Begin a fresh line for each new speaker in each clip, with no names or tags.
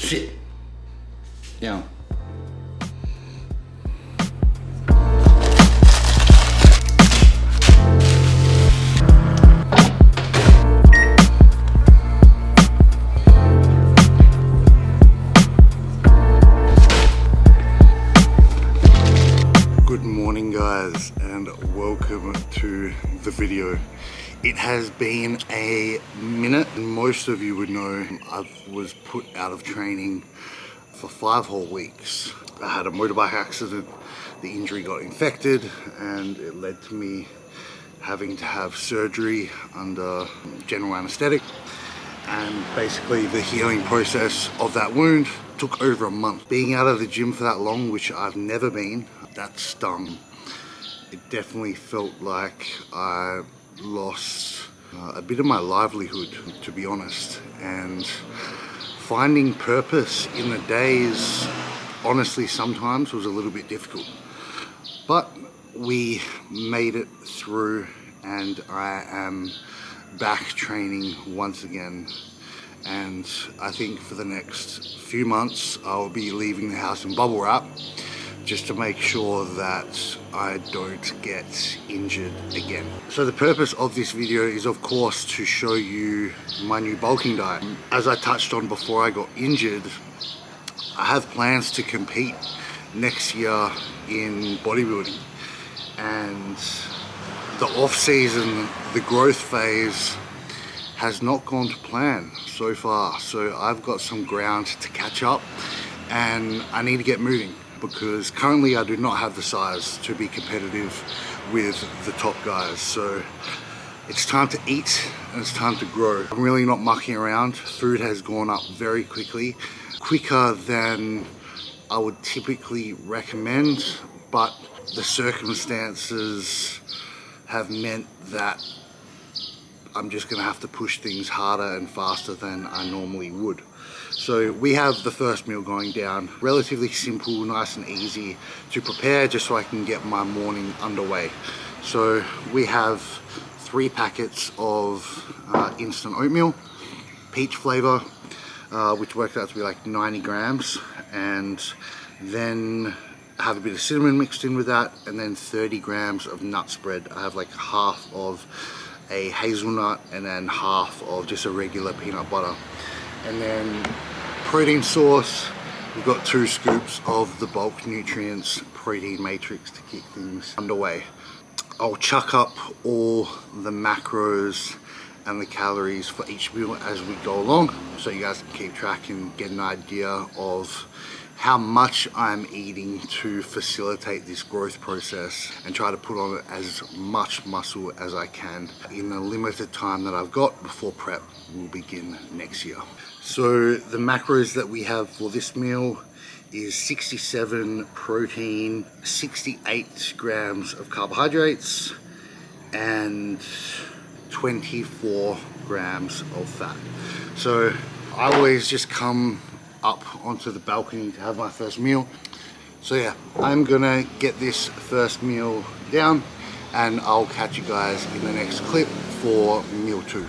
Shit. Yeah. Good morning, guys, and welcome to the video. It has been a minute, and most of you would know I was put out of training for 5 whole weeks. I had a motorbike accident, the injury got infected, and it led to me having to have surgery under general anesthetic. And basically the healing process of that wound took over a month. Being out of the gym for that long, which I've never been, that stung. It definitely felt like I lost a bit of my livelihood, to be honest, and finding purpose in the days honestly sometimes was a little bit difficult, but we made it through, and I am back training once again. And I think for the next few months I'll be leaving the house in bubble wrap just to make sure that I don't get injured again. So the purpose of this video is of course to show you my new bulking diet. As I touched on before I got injured, I have plans to compete next year in bodybuilding, and the off season, the growth phase, has not gone to plan so far. So I've got some ground to catch up and I need to get moving, because currently I do not have the size to be competitive with the top guys. So it's time to eat and it's time to grow. I'm really not mucking around. Food has gone up very quickly, quicker than I would typically recommend, but the circumstances have meant that I'm just gonna have to push things harder and faster than I normally would. So we have the first meal going down, relatively simple, nice and easy to prepare, just so I can get my morning underway. So we have 3 packets of instant oatmeal, peach flavor, which worked out to be like 90 grams, and then have a bit of cinnamon mixed in with that, and then 30 grams of nut spread. I have like half of a hazelnut and then half of just a regular peanut butter. And then protein source, we've got 2 scoops of the bulk nutrients protein matrix to keep things underway. I'll chuck up all the macros and the calories for each meal as we go along, so you guys can keep track and get an idea of how much I'm eating to facilitate this growth process and try to put on as much muscle as I can in the limited time that I've got before prep will begin next year. So the macros that we have for this meal is 67 protein, 68 grams of carbohydrates, and 24 grams of fat. So I always just come up onto the balcony to have my first meal. So yeah, I'm gonna get this first meal down and I'll catch you guys in the next clip for meal 2.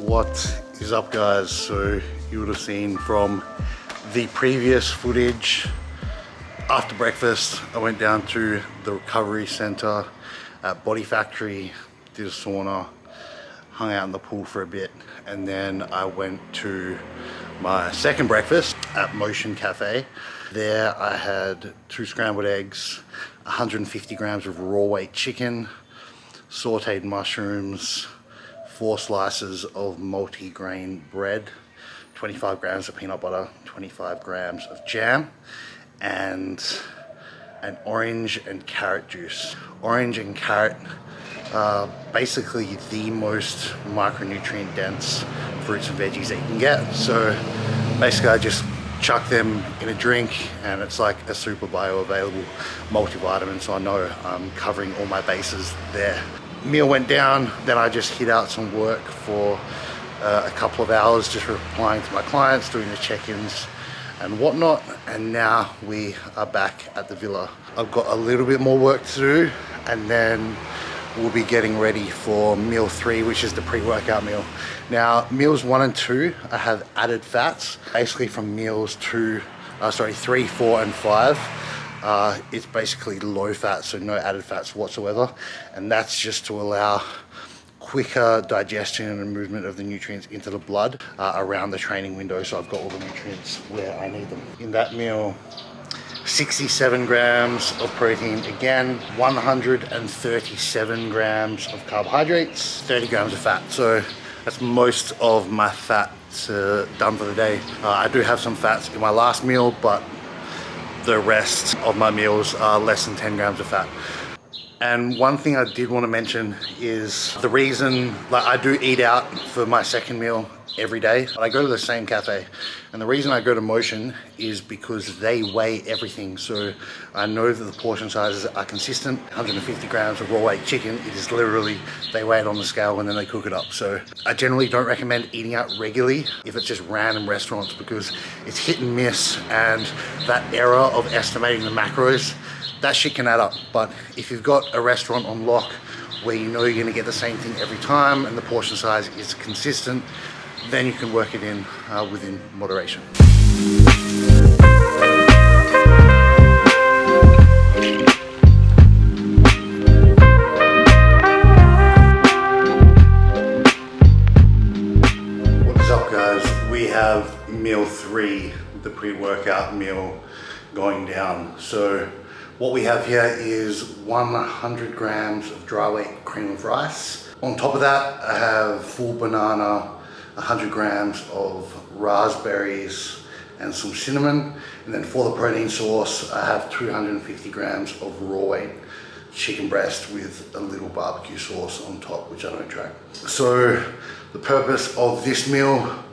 What is up, guys? So you would have seen from the previous footage, after breakfast I went down to the recovery center at Body Factory, did a sauna, hung out in the pool for a bit, and then I went to my second breakfast at Motion Cafe. There I had 2 scrambled eggs, 150 grams of raw weight chicken, sauteed mushrooms, 4 slices of multi-grain bread, 25 grams of peanut butter, 25 grams of jam, and an orange and carrot juice. Orange and carrot are basically the most micronutrient dense fruits and veggies that you can get. So basically I just chuck them in a drink, and it's like a super bioavailable multivitamin, so I know I'm covering all my bases there. Meal went down, then I just hit out some work for a couple of hours, just replying to my clients, doing the check-ins and whatnot, and now we are back at the villa. I've got a little bit more work to do, and then we'll be getting ready for meal 3, which is the pre-workout meal. Now, meals 1 and 2, I have added fats. Basically from meals 3, 4 and 5, it's basically low fat, so no added fats whatsoever. And that's just to allow quicker digestion and movement of the nutrients into the blood around the training window. So I've got all the nutrients where I need them. In that meal, 67 grams of protein, again, 137 grams of carbohydrates, 30 grams of fat. So that's most of my fat done for the day. I do have some fats in my last meal, but the rest of my meals are less than 10 grams of fat. And one thing I did want to mention is the reason, like, I do eat out for my second meal every day. I go to the same cafe, and the reason I go to Motion is because they weigh everything. So I know that the portion sizes are consistent. 150 grams of raw weight chicken, it is literally, they weigh it on the scale and then they cook it up. So I generally don't recommend eating out regularly if it's just random restaurants, because it's hit and miss, and that error of estimating the macros, that shit can add up. But if you've got a restaurant on lock where you know you're gonna get the same thing every time and the portion size is consistent, then you can work it in within moderation. What's up, guys? We have meal 3, the pre-workout meal, going down. So what we have here is 100 grams of dry weight cream of rice. On top of that, I have full banana, 100 grams of raspberries and some cinnamon. And then for the protein source, I have 250 grams of raw weight chicken breast with a little barbecue sauce on top, which I don't track. So the purpose of this meal,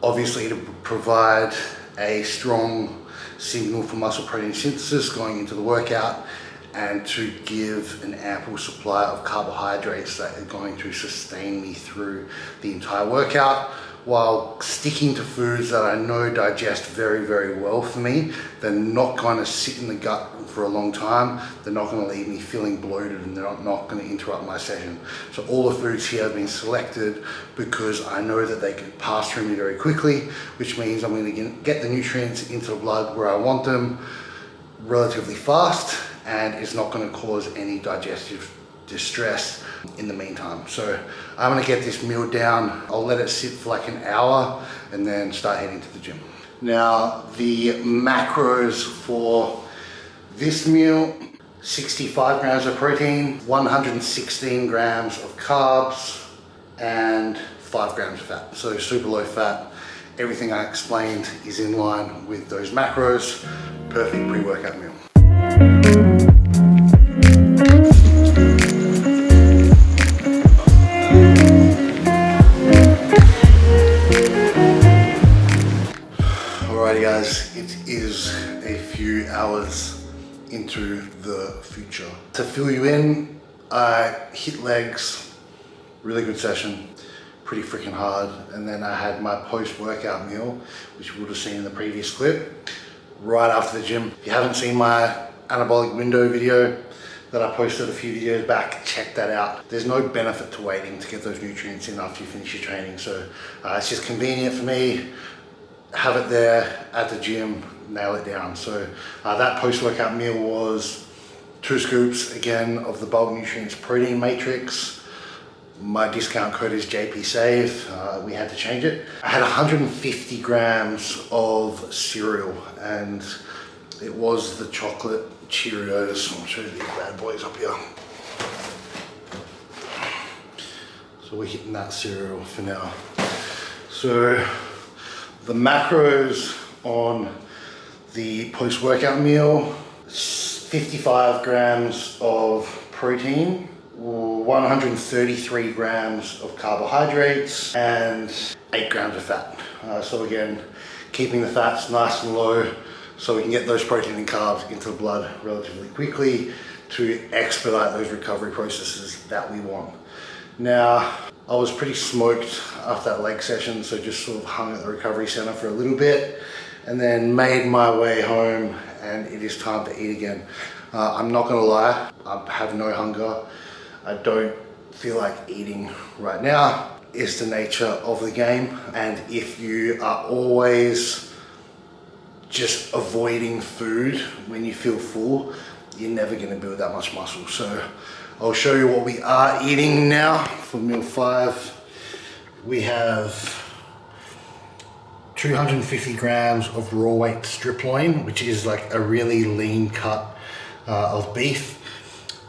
obviously to provide a strong signal for muscle protein synthesis going into the workout, and to give an ample supply of carbohydrates that are going to sustain me through the entire workout, while sticking to foods that I know digest very, very well for me. They're not going to sit in the gut for a long time. They're not going to leave me feeling bloated, and they're not going to interrupt my session. So all the foods here have been selected because I know that they can pass through me very quickly, which means I'm going to get the nutrients into the blood where I want them relatively fast, and it's not going to cause any digestive distress in the meantime. So I'm going to get this meal down. I'll let it sit for like an hour and then start heading to the gym. Now, the macros for this meal: 65 grams of protein, 116 grams of carbs, and 5 grams of fat. So super low fat. Everything I explained is in line with those macros. Perfect pre-workout meal. Alrighty guys, it is a few hours into the future. To fill you in, I hit legs, really good session, pretty freaking hard, and then I had my post-workout meal, which you would have seen in the previous clip, right after the gym. If you haven't seen my anabolic window video that I posted a few videos back, check that out. There's no benefit to waiting to get those nutrients in after you finish your training, so it's just convenient for me. Have it there at the gym, nail it down. So that post-workout meal was 2 scoops again of the bulk nutrients protein matrix. My discount code is JPSAVE. We had to change it. I had 150 grams of cereal, and it was the chocolate Cheerios. I'll show you these bad boys up here. So we're hitting that cereal for now. So the macros on the post-workout meal: 55 grams of protein, 133 grams of carbohydrates, and 8 grams of fat. So again, keeping the fats nice and low so we can get those protein and carbs into the blood relatively quickly to expedite those recovery processes that we want. Now, I was pretty smoked after that leg session, so just sort of hung at the recovery center for a little bit and then made my way home, and it is time to eat again. I'm not gonna lie, I have no hunger. I don't feel like eating right now. It's the nature of the game, and if you are always just avoiding food when you feel full, you're never gonna build that much muscle. So I'll show you what we are eating now for meal 5. We have 250 grams of raw weight strip loin, which is like a really lean cut of beef,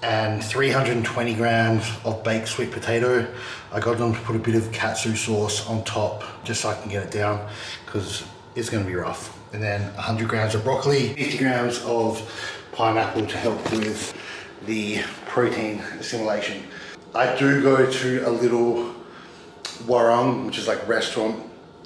and 320 grams of baked sweet potato. I got them to put a bit of katsu sauce on top just so I can get it down because it's going to be rough. And then 100 grams of broccoli, 50 grams of pineapple to help with the protein assimilation. I do go to a little warung, which is like restaurant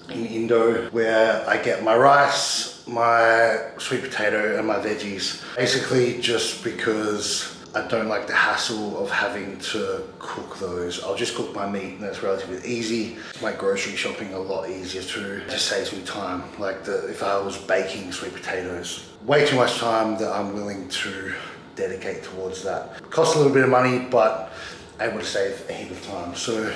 in Indo, where I get my rice, my sweet potato and my veggies. Basically just because I don't like the hassle of having to cook those. I'll just cook my meat and that's relatively easy. My grocery shopping a lot easier too. It just saves me time. Like if I was baking sweet potatoes, way too much time that I'm willing to dedicate towards that. It costs a little bit of money, but able to save a heap of time. So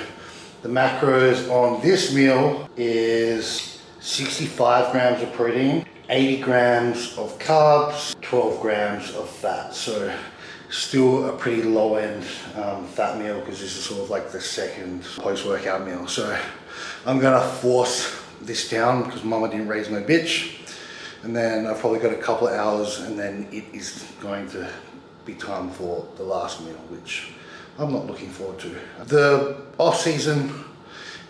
the macros on this meal is 65 grams of protein, 80 grams of carbs, 12 grams of fat. So still a pretty low end fat meal because this is sort of like the second post-workout meal. So I'm gonna force this down because mama didn't raise no bitch. And then I've probably got a couple of hours and then it is going to be time for the last meal, which I'm not looking forward to. The off season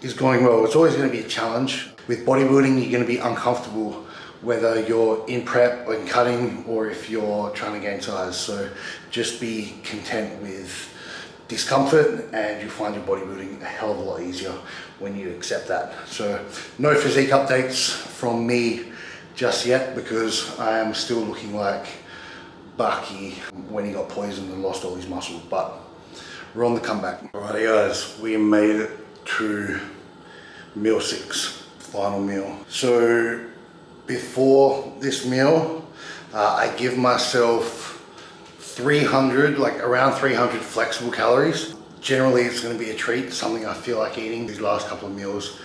is going well. It's always going to be a challenge. With bodybuilding, you're going to be uncomfortable whether you're in prep or in cutting or if you're trying to gain size. So just be content with discomfort and you'll find your bodybuilding a hell of a lot easier when you accept that. So no physique updates from me just yet because I am still looking like Bucky when he got poisoned and lost all his muscle, but we're on the comeback. Alrighty guys, we made it to meal 6, final meal. So before this meal, I give myself 300, like around 300 flexible calories. Generally it's gonna be a treat, something I feel like eating. These last couple of meals,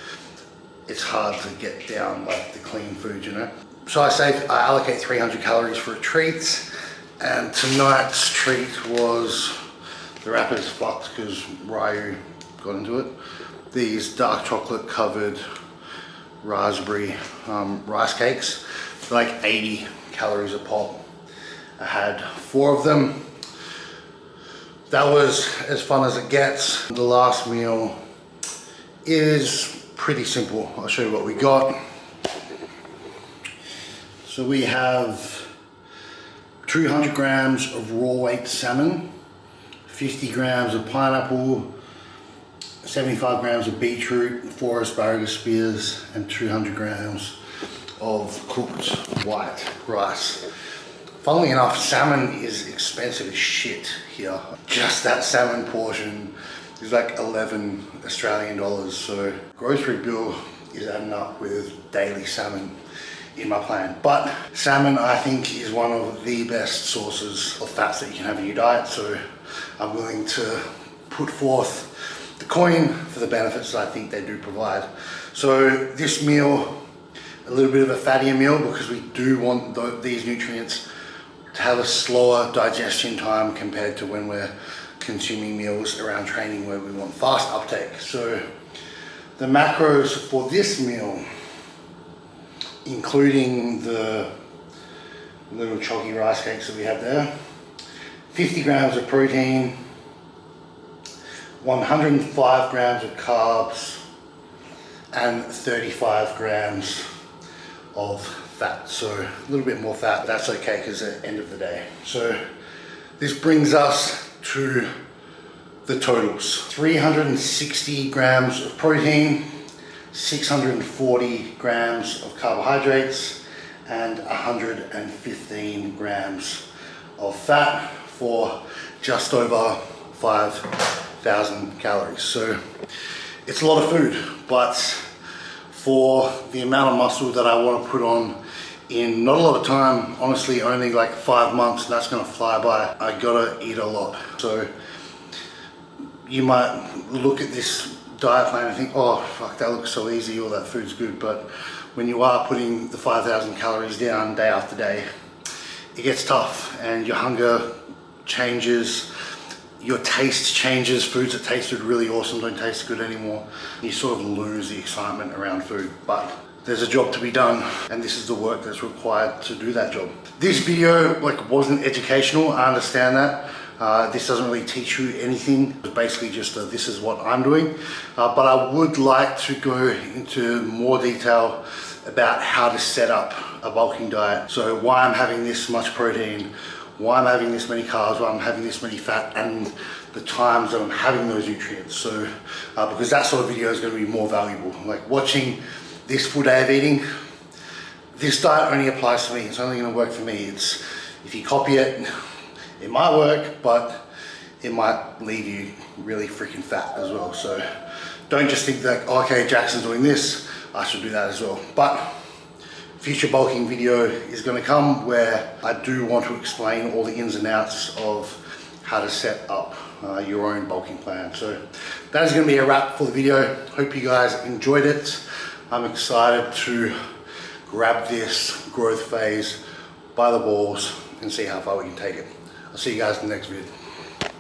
it's hard to get down like the clean food, you know? So I allocate 300 calories for a treat, and tonight's treat was, the wrapper is fucked because Ryu got into it. These dark chocolate covered raspberry rice cakes. They're like 80 calories a pop. I had 4 of them. That was as fun as it gets. The last meal is pretty simple. I'll show you what we got. So we have 200 grams of raw weight salmon, 50 grams of pineapple, 75 grams of beetroot, 4 asparagus spears, and 200 grams of cooked white rice. Funnily enough, salmon is expensive as shit here. Just that salmon portion is like 11 Australian dollars. So grocery bill is adding up with daily salmon in my plan. But salmon, I think, is one of the best sources of fats that you can have in your diet. So I'm willing to put forth the coin for the benefits that I think they do provide. So this meal, a little bit of a fattier meal because we do want these nutrients to have a slower digestion time compared to when we're consuming meals around training where we want fast uptake. So the macros for this meal, including the little chalky rice cakes that we have there, 50 grams of protein, 105 grams of carbs, and 35 grams of fat. So a little bit more fat, but that's okay because at the end of the day. So this brings us to the totals. 360 grams of protein, 640 grams of carbohydrates, and 115 grams of fat for just over 5,000 calories. So it's a lot of food, but for the amount of muscle that I want to put on in not a lot of time, honestly only like 5 months, and that's gonna fly by, I gotta eat a lot. So you might look at this diet plan and think, oh fuck, that looks so easy, or that food's good, but when you are putting the 5,000 calories down day after day, it gets tough, and your hunger changes, your taste changes. Foods that tasted really awesome don't taste good anymore. You sort of lose the excitement around food, but there's a job to be done, and this is the work that's required to do that job. This video wasn't educational, I understand that. This doesn't really teach you anything. It's basically just this is what I'm doing. But I would like to go into more detail about how to set up a bulking diet. So why I'm having this much protein, why I'm having this many carbs, why I'm having this many fat, and the times that I'm having those nutrients. So because that sort of video is going to be more valuable. Like watching this full day of eating, this diet only applies to me. It's only going to work for me. It's, if you copy it, it might work, but it might leave you really freaking fat as well. So don't just think that, okay, Jackson's doing this, I should do that as well. But future bulking video is going to come where I do want to explain all the ins and outs of how to set up your own bulking plan. So that is going to be a wrap for the video. Hope you guys enjoyed it. I'm excited to grab this growth phase by the balls and see how far we can take it. I'll see you guys in the next video.